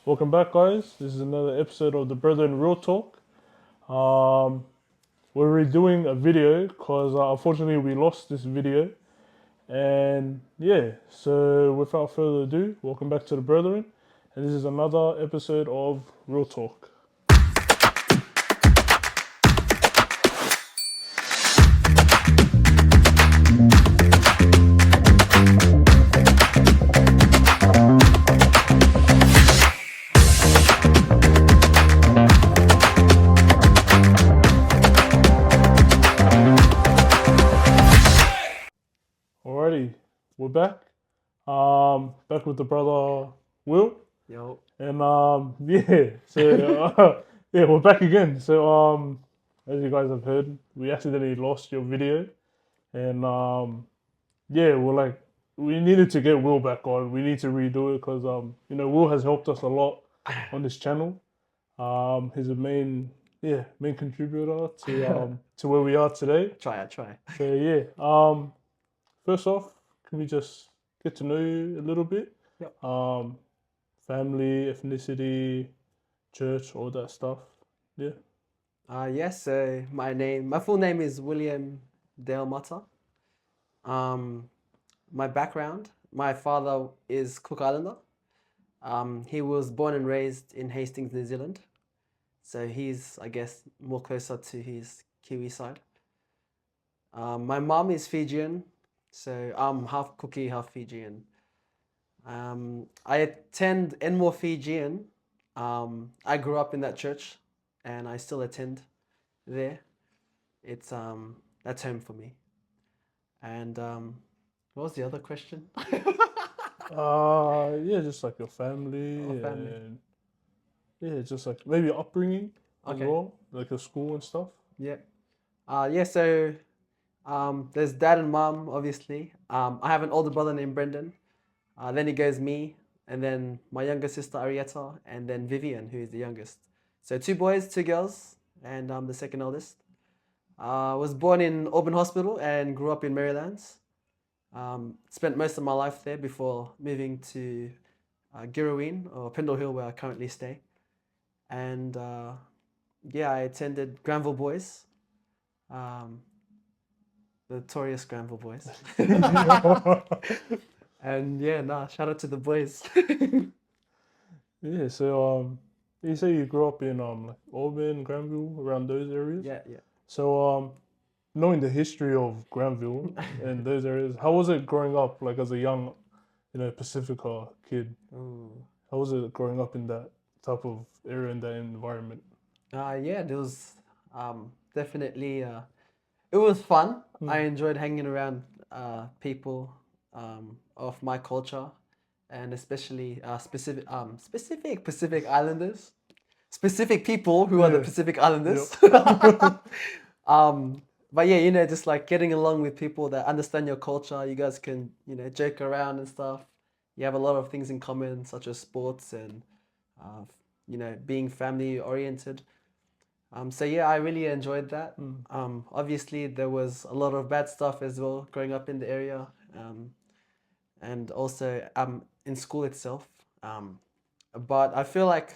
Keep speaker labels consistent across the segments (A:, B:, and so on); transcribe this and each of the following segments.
A: Welcome back, guys. This is another episode of the Brother and Real Talk. Um, we're redoing a video because unfortunately we lost this video. And yeah, so without further ado, welcome back to the Brethren. And this is another episode of Real Talk. Alrighty, we're back. Back with the brother Will.
B: Yo.
A: And yeah, we're back again. So as you guys have heard, we accidentally lost your video. And yeah, we needed to get Will back on. We need to redo it because Will has helped us a lot on this channel. He's a main contributor to where we are today.
B: I try.
A: So yeah. First off, can we just get to know you a little bit?
B: Yep.
A: Family, ethnicity, church, all that stuff. Yeah.
B: Yes, so my full name is William Dale Mata. My background, my father is Cook Islander. He was born and raised in Hastings, New Zealand. So he's, I guess, more closer to his Kiwi side. My mom is Fijian, so I'm half Cookie, half Fijian. I attend Enmore Fijian. I grew up in that church, and I still attend there. It's that's home for me. And what was the other question?
A: Yeah, just like your family
B: Oh, family.
A: and yeah, just like maybe upbringing as
B: Okay.
A: well, like your school and stuff.
B: Yeah. Yeah. So there's dad and mom, obviously. I have an older brother named Brendan. Then it goes me, and then my younger sister Arietta, and then Vivian, who is the youngest. So two boys, two girls, and I'm the second oldest. Was born in Auburn Hospital and grew up in Maryland. Spent most of my life there before moving to Girraween or Pendle Hill, where I currently stay. And yeah, I attended Granville Boys, um, the notorious Granville Boys. And yeah, nah, shout out to the boys.
A: Yeah, so you say you grew up in like Auburn, Granville, around those areas.
B: Yeah, yeah.
A: So knowing the history of Granville and those areas, how was it growing up like as a young, Pacifica kid?
B: Ooh.
A: How was it growing up in that type of area in that environment?
B: Yeah, there was definitely it was fun. I
A: Mm.
B: enjoyed hanging around people of my culture, and especially specific Pacific Islanders, specific people who are the
A: Yeah.
B: Pacific Islanders.
A: Yep.
B: um, but yeah, just like getting along with people that understand your culture. You guys can joke around and stuff. You have a lot of things in common, such as sports and uh, being family oriented. So yeah, I really enjoyed that.
A: Mm.
B: Obviously, there was a lot of bad stuff as well growing up in the area, and also in school itself. But I feel like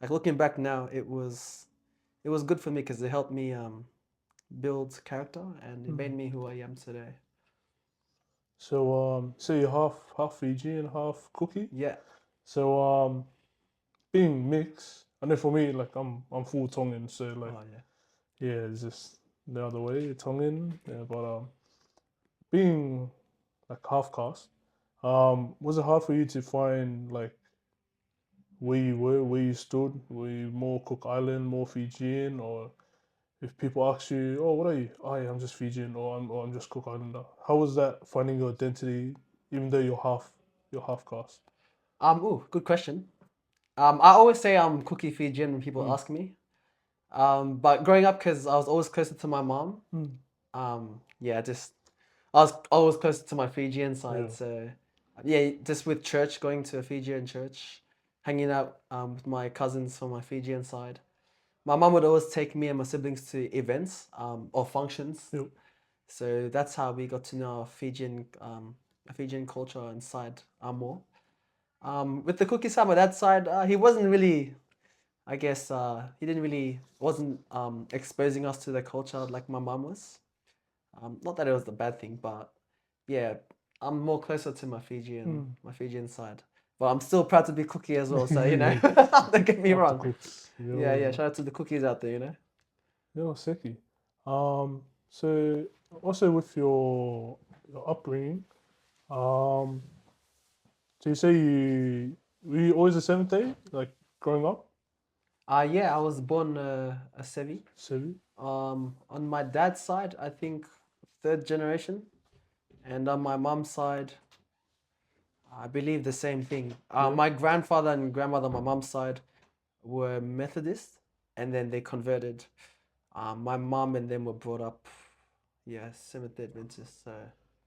B: looking back now, it was good for me because it helped me build character and it made
A: Mm.
B: me who I am today.
A: So you're half Fiji and half Cookie.
B: Yeah.
A: So being mixed, I know for me, like I'm full Tongan, so like
B: Oh yeah.
A: yeah, it's just the other way, Tongan. Yeah, but being like half caste, was it hard for you to find like where you were, where you stood? Were you more Cook Island, more Fijian, or if people ask you, "Oh, what are you?" "Oh, yeah, I'm just Fijian," or I'm just Cook Islander." How was that finding your identity, even though you're half caste?
B: Good question. I always say I'm Cookie Fijian when people
A: Mm.
B: ask me. But growing up, because I was always closer to my mom,
A: Mm.
B: yeah, just I was always closer to my Fijian
A: Yeah.
B: side. So yeah, just with church, going to a Fijian church, hanging out with my cousins from my Fijian side. My mom would always take me and my siblings to events or functions.
A: Yep.
B: So that's how we got to know our Fijian culture and side more. With the cookie side, my dad's side, he wasn't really, I guess, he didn't really, wasn't exposing us to the culture like my mum was. Not that it was a bad thing, but yeah, I'm more closer to my Fijian side. But I'm still proud to be cookie as well, so
A: Yeah.
B: don't get me
A: Up the
B: wrong.
A: cooks.
B: Yeah, yeah,
A: Yo,
B: shout out to the cookies out there.
A: yo, sicky. So also with your upbringing, um, so you say were you always a seventh day, like growing up?
B: Yeah, I was born a Sevi.
A: Seven?
B: On my dad's side, I think third generation, and on my mom's side, I believe the same thing.
A: Yeah.
B: My grandfather and grandmother on my mom's side were Methodist, and then they converted. My mom and them were brought up, yeah, Seventh Day Adventist. So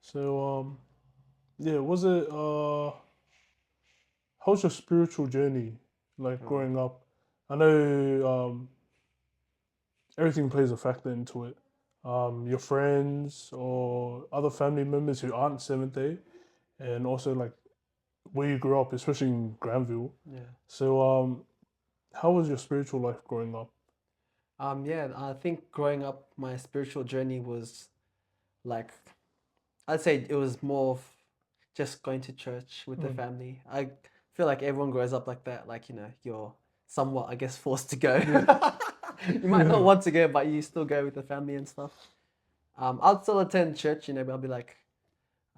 A: So yeah, was it how's your spiritual journey like
B: uh,
A: growing up? I know everything plays a factor into it. Your friends or other family members who aren't Seventh Day, and also like where you grew up, especially in Granville.
B: yeah,
A: So how was your spiritual life growing up?
B: yeah. I think growing up, my spiritual journey was like I'd say it was more of just going to church with the
A: Mm.
B: family. I feel like everyone grows up like that. Like, you're somewhat, I guess, forced to go.
A: Yeah.
B: You might not want to go, but you still go with the family and stuff. I'll still attend church, but I'll be like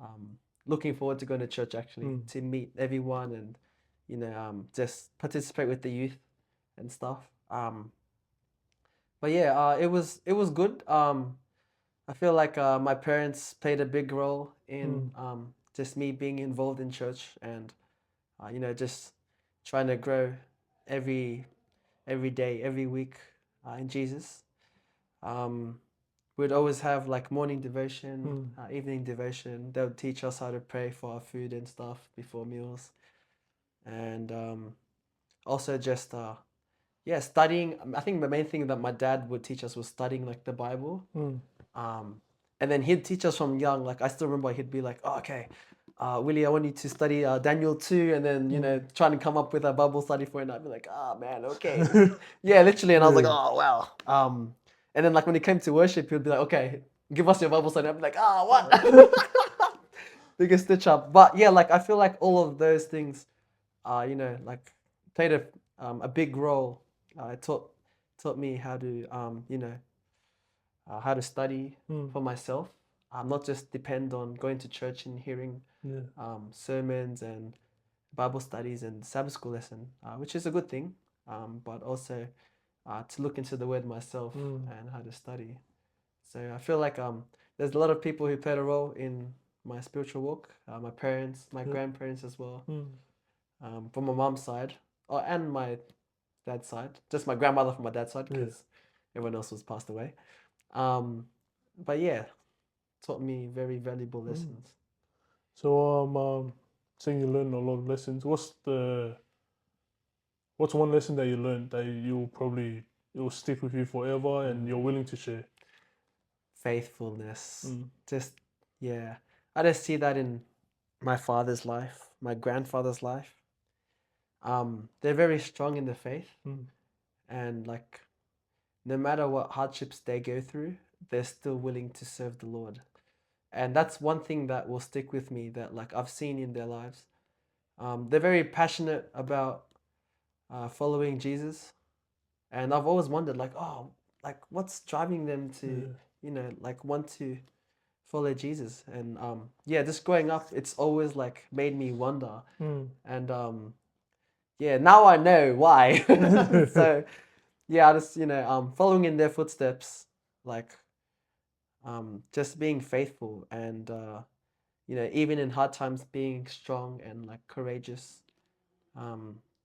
B: um, looking forward to going to church actually
A: Mm.
B: to meet everyone and, just participate with the youth and stuff. But yeah, it was good. I feel like my parents played a big role in
A: Mm.
B: just me being involved in church and just trying to grow every every day, every week in Jesus. Um, we'd always have like morning devotion,
A: Mm.
B: evening devotion. They would teach us how to pray for our food and stuff before meals, and also just yeah, studying. I think the main thing that my dad would teach us was studying like the Bible.
A: Mm.
B: Um, and then he'd teach us from young. Like I still remember he'd be like, "Oh, okay, Willie, I want you to study Daniel 2, and then
A: Mm.
B: trying to come up with a Bible study for it." And I'd be like, "Oh man, okay." Yeah, literally. And I was like,
A: Yeah.
B: "Oh wow." And then like when it came to worship, he'd be like, "Okay, give us your Bible study." I'd be like, "Ah, what?" Biggest stitch up. But yeah, like I feel like all of those things, like played a big role. It taught me how to study
A: Mm.
B: for myself. Not just depend on going to church and hearing
A: Yeah.
B: sermons and Bible studies and Sabbath school lesson, which is a good thing. But also to look into the Word myself
A: Mm.
B: and how to study. So I feel like there's a lot of people who played a role in my spiritual walk. My parents, my
A: Yeah.
B: grandparents as well,
A: Mm.
B: from my mom's side, and my dad's side. Just my grandmother from my dad's side
A: Yeah.
B: because everyone else was passed away. Um, but yeah, taught me very valuable
A: Mm.
B: lessons.
A: So saying you learned a lot of lessons. What's one lesson that you learned that you'll probably it will stick with you forever and you're willing to share?
B: Faithfulness.
A: Mm.
B: Just, yeah. I just see that in my father's life, my grandfather's life. They're very strong in the faith,
A: Mm.
B: and like no matter what hardships they go through, they're still willing to serve the Lord. And that's one thing that will stick with me that like I've seen in their lives. They're very passionate about following Jesus, and I've always wondered like, oh, like what's driving them to,
A: Yeah.
B: like want to follow Jesus. And yeah, just growing up, it's always like made me wonder.
A: Mm.
B: And yeah, now I know why. So yeah, I just following in their footsteps, like just being faithful and even in hard times being strong and like courageous,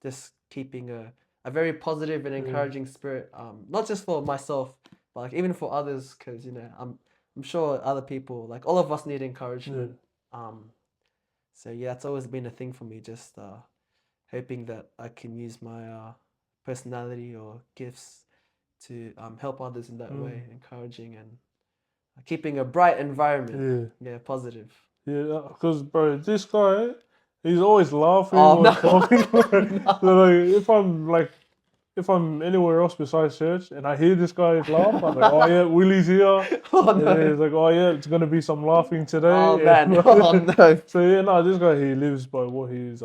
B: just keeping a very positive and
A: Yeah.
B: encouraging spirit, not just for myself, but like even for others, because I'm sure other people, like all of us, need
A: Yeah.
B: encouragement. So yeah, it's always been a thing for me, just hoping that I can use my personality or gifts to help others in that
A: Mm.
B: way, encouraging and keeping a bright environment.
A: Yeah.
B: Yeah, positive.
A: Yeah. Because bro, this guy, He's always laughing
B: Oh
A: or
B: no,
A: talking.
B: no.
A: So if I'm anywhere else besides church and I hear this guy's laugh, I'm like, oh yeah, Willie's here.
B: Oh
A: And
B: no.
A: he's like, oh yeah, it's gonna be some laughing
B: Oh
A: today.
B: man. Oh
A: And
B: no.
A: so yeah, no, this guy he lives by what he's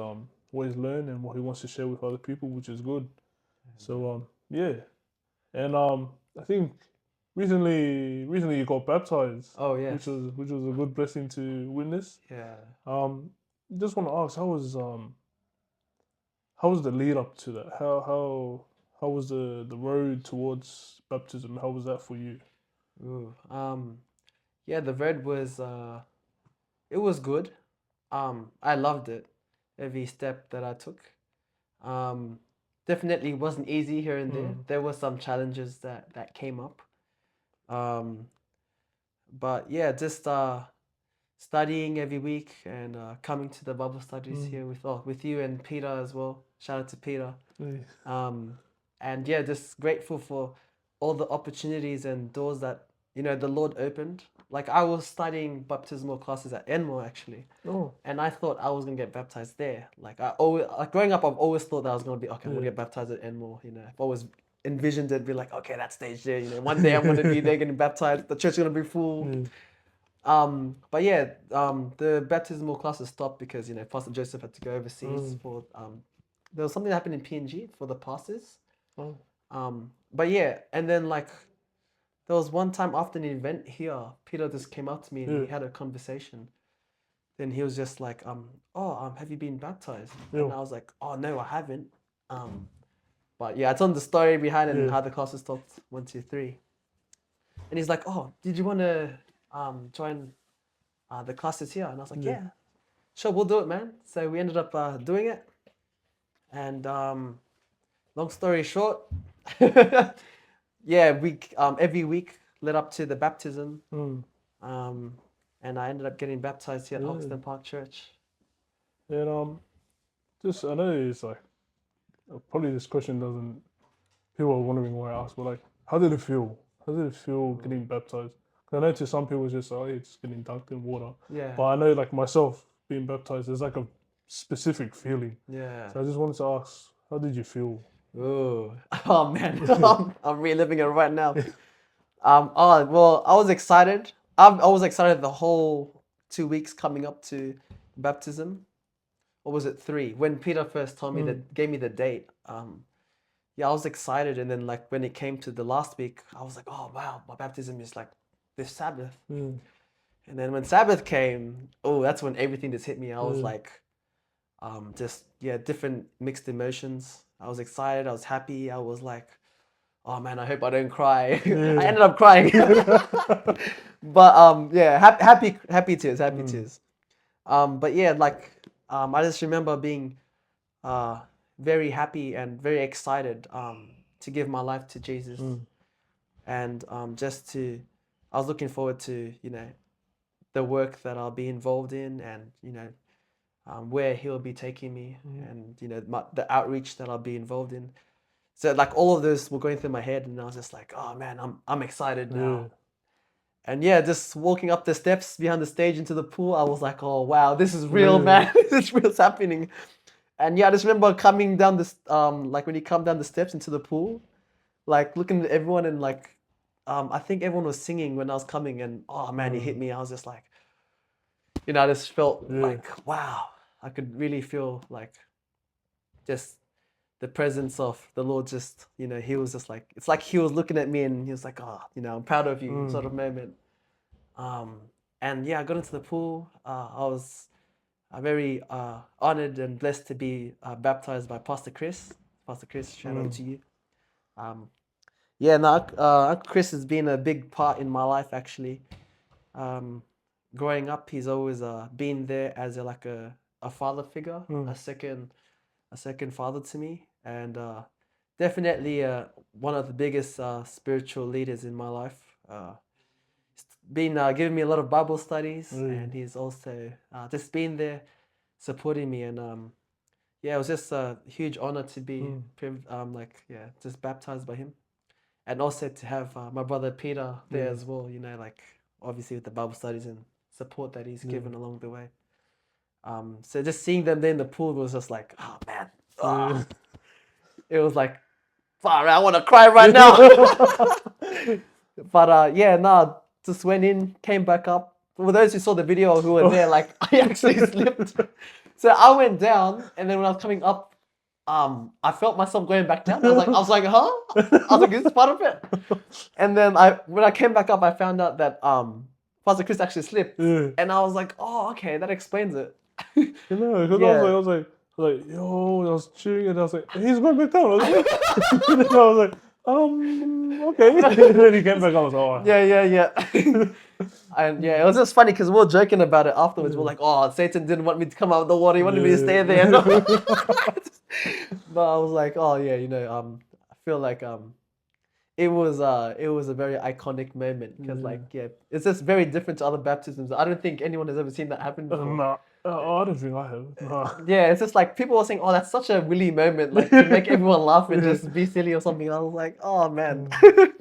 A: learned and what he wants to share with other people, which is good. So yeah, and I think recently you got baptized,
B: Oh
A: which
B: yes.
A: was a good blessing to witness.
B: Yeah.
A: Um, just want to ask, how was the lead up to that? How was the road towards baptism? How was that for you?
B: Ooh. Yeah, the road was it was good. I loved it. Every step that I took. Um, Definitely wasn't easy here and there.
A: Mm,
B: There were some challenges that came up. Um, but yeah, just studying every week and coming to the Bible studies
A: mm,
B: here with you and Peter as well. Shout out to Peter.
A: yeah,
B: Um, and yeah, just grateful for all the opportunities and doors that the Lord opened. Like I was studying baptismal classes at Enmore actually,
A: oh,
B: and I thought I was gonna get baptized there. Like I always, like growing up, I've always thought that I was gonna be okay. I'm gonna
A: yeah,
B: get baptized at Enmore. I've always envisioned it, be like, okay, that stage there. One day I'm gonna be there getting baptized. The church is gonna be full.
A: yeah,
B: But yeah, the baptismal classes stopped because Pastor Joseph had to go overseas
A: mm,
B: for there was something that happened in PNG for the pastors.
A: oh,
B: But yeah, and then like there was one time after an event here, Peter just came up to me and
A: yeah,
B: we had a conversation. Then he was just like, have you been baptized? And
A: yeah,
B: I was like, oh no, I haven't. Um, but yeah, I told him the story behind and
A: yeah,
B: how the classes stopped 1, 2, 3. And he's like, oh, did you want to join the classes here? And I was like,
A: yeah,
B: yeah, sure, we'll do it, man. So we ended up doing it. And long story short, yeah, every week led up to the baptism.
A: mm,
B: Um, and I ended up getting baptized here at
A: yeah.
B: Hoxton Park Church.
A: And just I know it's like probably this question doesn't people are wondering why I asked, but like, how did it feel? How did it feel
B: Mm.
A: getting baptized? 'Cause I know to some people it's just oh, it's getting dunked in water,
B: Yeah,
A: but I know like myself being baptized, there's like a specific feeling.
B: yeah.
A: So I just wanted to ask, how did you feel?
B: Ooh. Oh man, I'm reliving it right now. Oh well, I was excited. I was excited the whole 2 weeks coming up to baptism. Or was it 3? When Peter first told me
A: Mm,
B: that gave me the date. Yeah, I was excited, and then like when it came to the last week, I was like, oh wow, my baptism is like this Sabbath.
A: mm,
B: And then when Sabbath came, oh, that's when everything just hit me. I was
A: mm,
B: like, just yeah, different mixed emotions. I was excited. I was happy. I was like, oh man, I hope I don't cry. I
A: yeah.
B: ended up crying, but yeah, happy tears, happy
A: Mm,
B: tears. But yeah, like I just remember being uh very happy and very excited to give my life to Jesus,
A: mm,
B: and I was looking forward to the work that I'll be involved in, and where he'll be taking me,
A: mm,
B: and the outreach that I'll be involved in. So like all of this were going through my head, and I was just like, oh man, I'm excited
A: yeah.
B: now. And yeah, just walking up the steps behind the stage into the pool, I was like, oh wow, this is real,
A: Yeah.
B: man. This is real's happening. And yeah, I just remember coming down this like when you come down the steps into the pool, like looking at everyone, and like I think everyone was singing when I was coming, and oh man, it hit
A: Mm,
B: me. I was just like, I just felt
A: yeah.
B: like wow, I could really feel like just the presence of the Lord. Just he was just like, it's like he was looking at me and he was like, oh, I'm proud of you,
A: Mm,
B: sort of moment. Um, and yeah, I got into the pool. I was very honored and blessed to be baptized by Pastor Chris. Pastor Chris, shout out
A: mm,
B: to you. Um, yeah, no, Uncle Chris has been a big part in my life actually. Um, Growing up, he's always been there as a father figure,
A: mm,
B: a second father to me, and definitely one of the biggest spiritual leaders in my life. He's been giving me a lot of Bible studies,
A: yeah.
B: and he's also just been there supporting me. And yeah, it was just a huge honor to be
A: Mm,
B: just baptized by him, and also to have my brother Peter there
A: yeah.
B: as well. Like obviously with the Bible studies and support that he's
A: Yeah.
B: given along the way. So just seeing them there in the pool was just like, oh man,
A: Yeah.
B: it was like, far, I want to cry right now. But yeah, no, just went in, came back up. For those who saw the video who were there, like I actually slipped. So I went down, and then when I was coming up, I felt myself going back down. I was like, huh? I was like, is this part of it? And then when I came back up, I found out that Pastor Chris actually slipped,
A: Yeah.
B: and I was like, oh, okay, that explains it.
A: You know, because
B: Yeah.
A: I was like, yo, I was cheering and I was like, he's going back down. I was like, and then I was like, okay. And then he came back. I was like, oh.
B: Yeah. And yeah, it was just funny because we were joking about it afterwards.
A: Yeah.
B: We're like, oh, Satan didn't want me to come out of the water. He wanted me to stay there. But I was like, oh yeah, I feel like it was a very iconic moment because like yeah, it's just very different to other baptisms. I don't think anyone has ever seen that happen before.
A: Nah. I don't think I have. Nah.
B: Yeah, it's just like people were saying, oh, that's such a Willy moment, like to make everyone laugh and just be silly or something. I was like, oh man,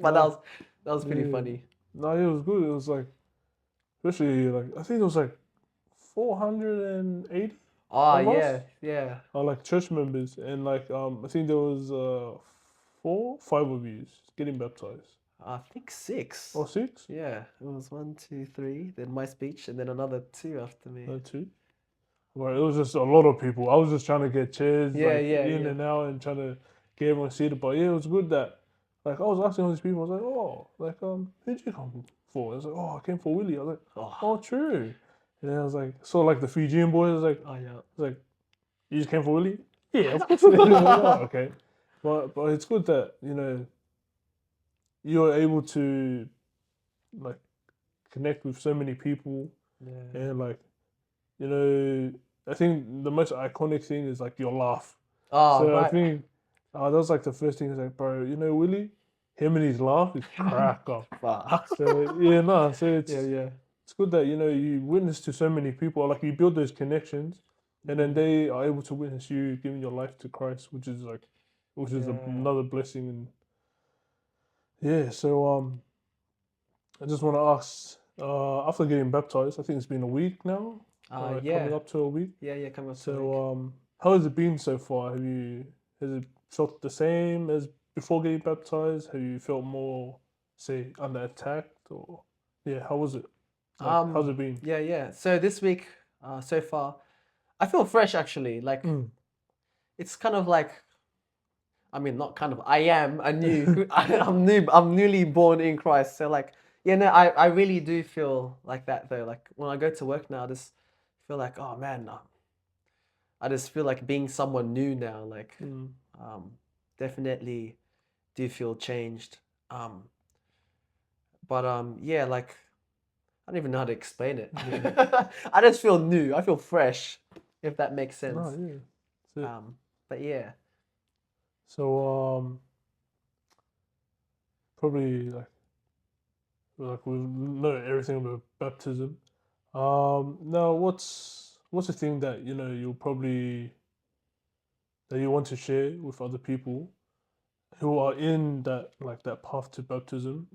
B: but that was pretty funny.
A: No, it was good. It was like, especially like, I think it was like 480
B: Oh
A: of us.
B: yeah.
A: Like church members, and like I think there was 5 of you getting baptized.
B: I think 6.
A: Or 6?
B: Yeah, it was 1, 2, 3. Then my speech, and then another 2 after me.
A: 2. Well, it was just a lot of people. I was just trying to get chairs
B: Yeah,
A: in and out and trying to get everyone seated. But yeah, it was good that like I was asking all these people. I was like, oh, like who'd you come for? I was like, oh, I came for Willie. I was like, oh, true. And then I was like, so like the Fijian boys. I was like,
B: Oh yeah.
A: I was like, you just came for Willie? Yeah, of course. I was like, oh, okay. But it's good that you're able to like connect with so many people
B: Yeah.
A: and like I think the most iconic thing is like your laugh.
B: Oh
A: So I
B: right.
A: think that was like the first thing. Is like, bro, Willie, him and his laugh is crack up.
B: Fuck.
A: So yeah, no, so
B: Yeah.
A: it's good that you witness to so many people. Like you build those connections, and then they are able to witness you giving your life to Christ, which is another blessing. And yeah, so I just want to ask, after getting baptized, I think it's been a week now.
B: Yeah.
A: Coming up to a week.
B: Yeah, coming up to a week.
A: So how has it been so far? Has it felt the same as before getting baptized? Have you felt more, say, under attack, or yeah, how was it? Like, how's it been?
B: Yeah. So this week, so far, I feel fresh actually. Like it's kind of like, I mean, not kind of. I am a new. I'm new. I'm newly born in Christ. So like, yeah, no, I really do feel like that though. Like when I go to work now, I just feel like, oh man, I just feel like being someone new now. Like, definitely do feel changed. But yeah, like I don't even know how to explain it. I just feel new. I feel fresh, if that makes sense.
A: Oh, yeah. That's it.
B: But yeah.
A: So probably like we know everything about baptism. Now what's the thing that you'll probably that you want to share with other people who are in that path to baptism?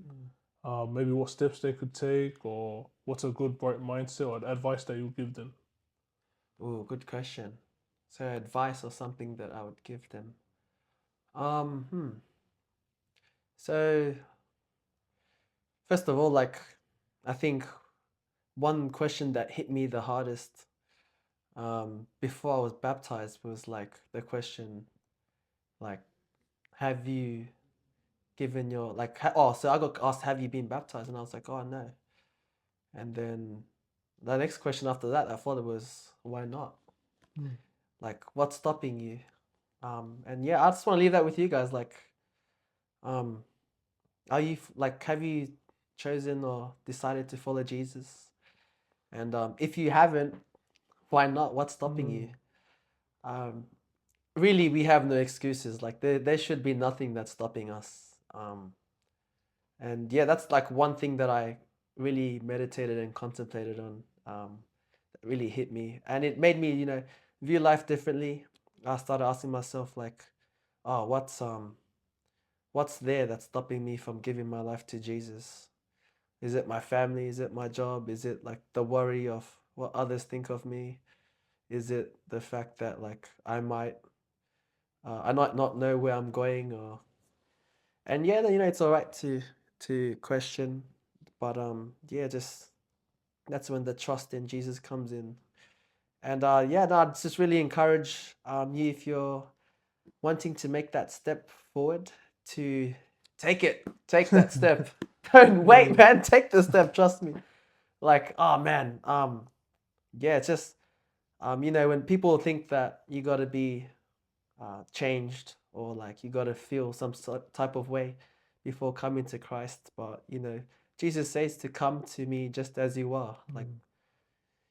A: Maybe what steps they could take, or what's a good right mindset or advice that you give them?
B: Oh, good question. So advice or something that I would give them. So first of all, like I think one question that hit me the hardest before I was baptized was like the question, like, have you given your so I got asked, have you been baptized? And I was like, oh no. And then the next question after that I thought it was, why not? Like, what's stopping you? And yeah, I just want to leave that with you guys. Like, are you have you chosen or decided to follow Jesus? And if you haven't, why not? What's stopping you? Really, we have no excuses. Like there should be nothing that's stopping us. And yeah, that's like one thing that I really meditated and contemplated on. That really hit me, and it made me, view life differently. I started asking myself like, oh, what's there that's stopping me from giving my life to Jesus? Is it my family? Is it my job? Is it like the worry of what others think of me? Is it the fact that like I might not know where I'm going, or and yeah, you know, it's all right to question, but yeah, just that's when the trust in Jesus comes in. And yeah, no, I'd just really encourage you, if you're wanting to make that step forward, to take that step. Don't wait, man. Take the step. Trust me. Like, oh man, yeah, it's just you know, when people think that you got to be changed, or like you got to feel some type of way before coming to Christ, but you know, Jesus says to come to me just as you are. Like,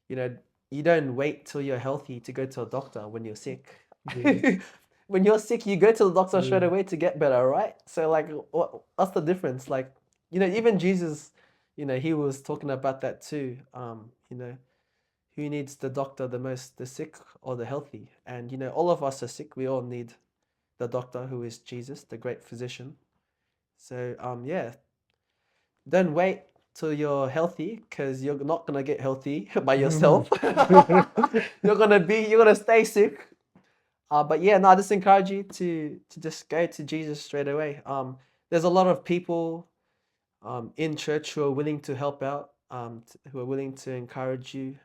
B: you know, you don't wait till you're healthy to go to a doctor when you're sick. When you're sick, you go to the doctor straight away to get better, right? So like, what's the difference? Like, you know, even Jesus, you know, he was talking about that too. You know, who needs the doctor the most, the sick or the healthy? And you know, all of us are sick. We all need the doctor, who is Jesus, the great physician. So yeah, don't wait till you're healthy, because you're not gonna get healthy by yourself. You're gonna stay sick. But yeah, no, I just encourage you to just go to Jesus straight away. There's a lot of people in church who are willing to help out, who are willing to encourage you.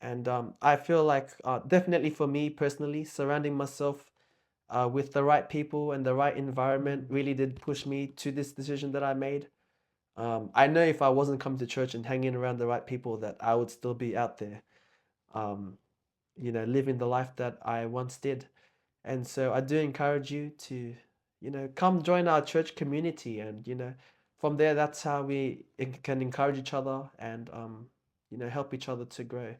B: And I feel like definitely for me personally, surrounding myself with the right people and the right environment really did push me to this decision that I made. I know if I wasn't coming to church and hanging around the right people, that I would still be out there, um, you know, living the life that I once did. And so I do encourage you to, you know, come join our church community. And, you know, from there, that's how we can encourage each other and, you know, help each other to grow.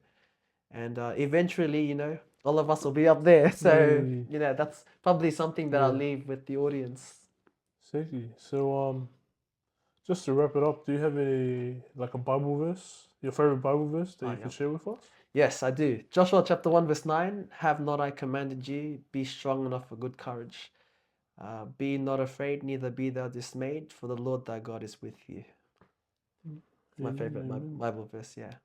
B: And eventually, you know, all of us will be up there. So, you know, that's probably something that I'll leave with the audience.
A: Sicky. So just to wrap it up, do you have a Bible verse, your favorite Bible verse that you can share with us?
B: Yes, I do. Joshua chapter 1, verse 9. Have not I commanded you? Be strong enough for good courage. Be not afraid, neither be thou dismayed, for the Lord thy God is with you. My favorite Bible verse, yeah.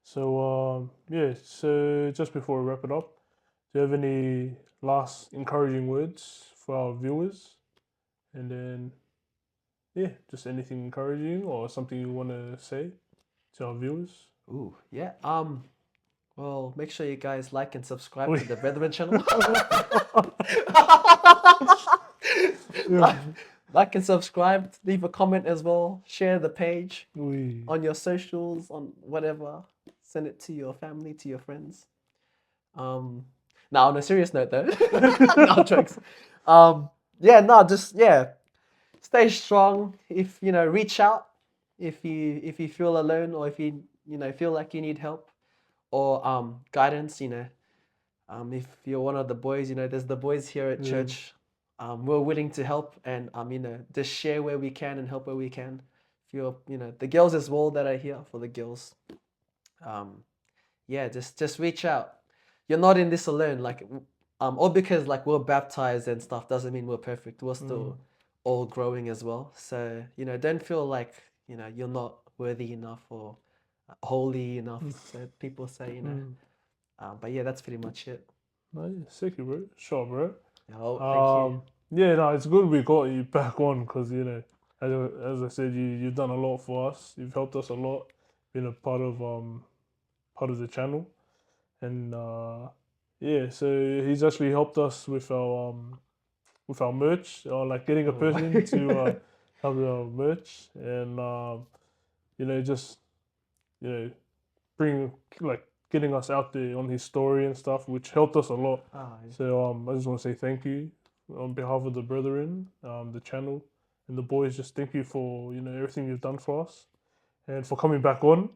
A: So yeah, so just before we wrap it up, do you have any last encouraging words for our viewers? And then yeah, just anything encouraging or something you want to say to our viewers?
B: Ooh, yeah. Well, make sure you guys like and subscribe to the Brethren channel. Like and subscribe, leave a comment as well, share the page on your socials, on whatever. Send it to your family, to your friends. Now on a serious note though, no jokes. Yeah, no, just yeah, stay strong. If you know, reach out if you feel alone, or if you know feel like you need help or guidance. You know, if you're one of the boys, you know, there's the boys here at church. We're willing to help and you know, just share where we can and help where we can. If you're, you know, the girls as well that are here for the girls. Yeah, just reach out. You're not in this alone. Like, or because like we're baptized and stuff doesn't mean we're perfect. We're still all growing as well. So you know, don't feel like you know you're not worthy enough or holy enough. So people say, you know. But yeah, that's pretty much it.
A: Nice, sick, bro. Sure, bro.
B: Oh, thank you.
A: Yeah, no, it's good we got you back on because you know, as I said, you've done a lot for us. You've helped us a lot, been a part of the channel, and yeah, so he's actually helped us with our merch, or like getting a person to help with our merch, and you know, just you know, bring like getting us out there on his story and stuff, which helped us a lot. So I just want to say thank you on behalf of the brethren, the channel, and the boys. Just thank you for you know everything you've done for us, and for coming back on.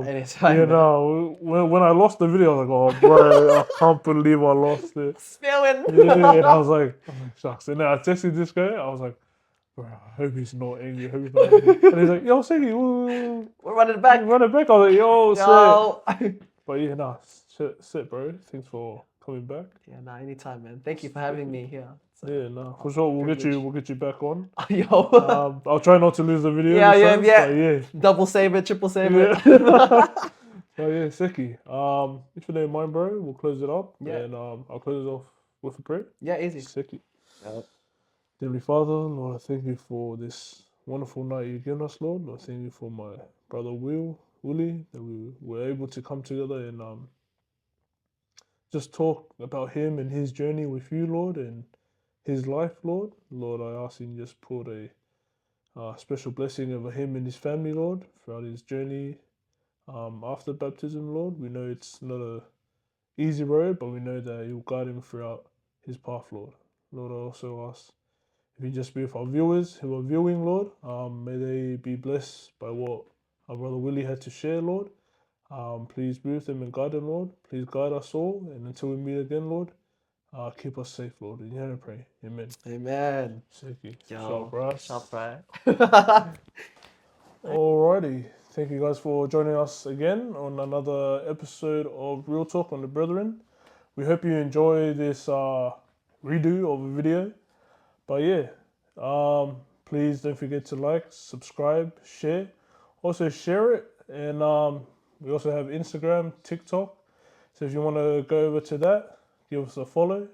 B: Anytime.
A: You know, when I lost the video, I was like, oh bro, I can't believe I lost it.
B: Spilling.
A: Yeah, and I was like, oh, shucks. And then I texted this guy. I was like, bro, I hope he's not angry. I hope he's not angry. And he's like, yo, Siggy,
B: we're running back.
A: Run it back. I was like, yo,
B: Yo.
A: But yeah, nah, sit, bro. Thanks for coming back.
B: Yeah, nah, anytime, man. Thank you for having me here.
A: Yeah, nah, for sure. We'll get you back on.
B: Yo.
A: I'll try not to lose the video.
B: Yeah.
A: But yeah.
B: Double save it, triple save it.
A: Oh yeah, Seki. If you don't mind, bro, we'll close it up.
B: Yeah.
A: And I'll close it off with a prayer.
B: Yeah, easy.
A: Seki.
B: Yep.
A: Heavenly Father, Lord, I thank you for this wonderful night you've given us, Lord. Lord, thank you for my brother Willie, that we were able to come together and just talk about him and his journey with you, Lord, and his life, Lord. Lord, I ask you to just put a special blessing over him and his family, Lord, throughout his journey after baptism, Lord. We know it's not a easy road, but we know that you'll guide him throughout his path, Lord. Lord, I also ask if you just be with our viewers who are viewing, Lord, may they be blessed by what our brother Willie had to share, Lord. Please be with them and guide them, Lord. Please guide us all, and until we meet again, Lord, keep us safe, Lord. In your name I pray. Amen.
B: Amen.
A: Seki.
B: Yo,
A: Sharp brass.
B: sharp right.
A: Alrighty. Thank you guys for joining us again on another episode of Real Talk on the Brethren. We hope you enjoy this redo of a video. But yeah, please don't forget to like, subscribe, share. Also share it. And we also have Instagram, TikTok. So if you want to go over to that, give us a follow.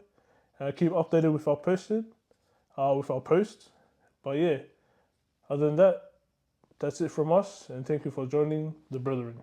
A: Keep updated with our posts. But yeah, other than that, that's it from us. And thank you for joining the Brethren.